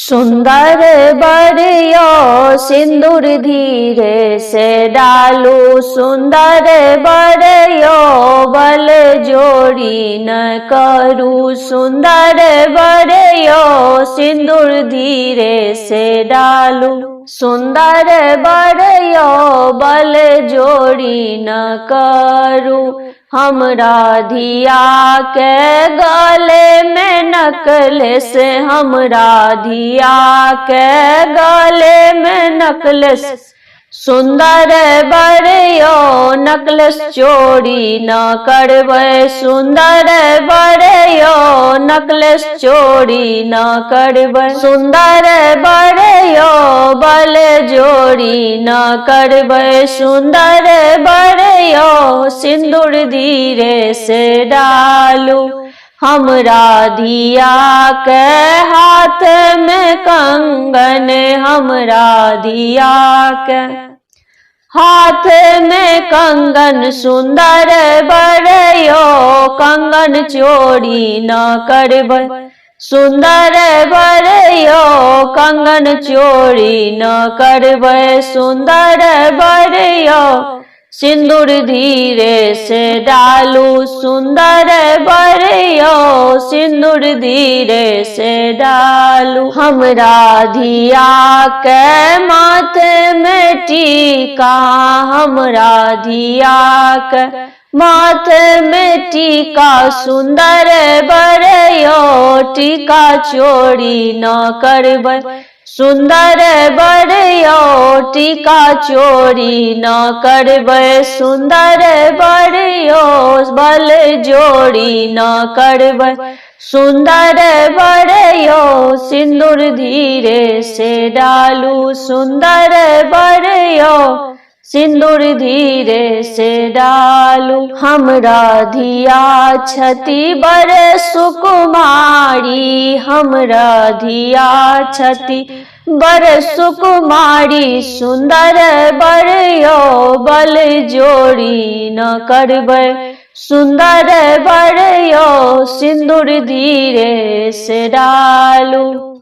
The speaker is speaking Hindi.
सुंदर बरियो सिंदूर धीरे से डालू, सुंदर बरियो बल जोड़ी न करू। सुंदर बरियो सिंदूर धीरे से डालू, सुंदर बरियो बल जोड़ी न करू। हमरा धिया के गले में नकलेस, हमरा धिया के गले में नकलेस, सुंदर बरियो नकलेस चोरी न करबै। सुंदर बरियो नकलेस चोरी न करबै। सुंदर बरियो बल जोड़ी न करबै। सुंदर बरियो सिंदूर धीरे से डालू, हमरा धिया के हाथ में कंगन, हमरा धिया के हाथ में कंगन। सुंदर बरियो कंगन चोरी न करबै। सुंदर बरियो कंगन चोरी न करबै। सुंदर बरियो सिंदूर धीरे से डालू, सुंदर बरियो सिंदूर धीरे से डालू। हमरा धिया के माथे में टीका, हमरा धिया के माथे में टीका। सुंदर बरियो टीका चोरी न करबै। सुंदर बरियो टीका चोरी न करबै। सुंदर बरियो बल जोड़ी न करबै। सुंदर बरियो सिंदूर धीरे से डालू, सुंदर बरियो सिंदूर धीरे से डालू। हमरा धिया छति बर सुकुमारी, हमरा धिया छति बर सुकुमारी। सुंदर बरियो बल जोड़ी न करबै। सुंदर बरियो सिंदूर धीरे से डालू।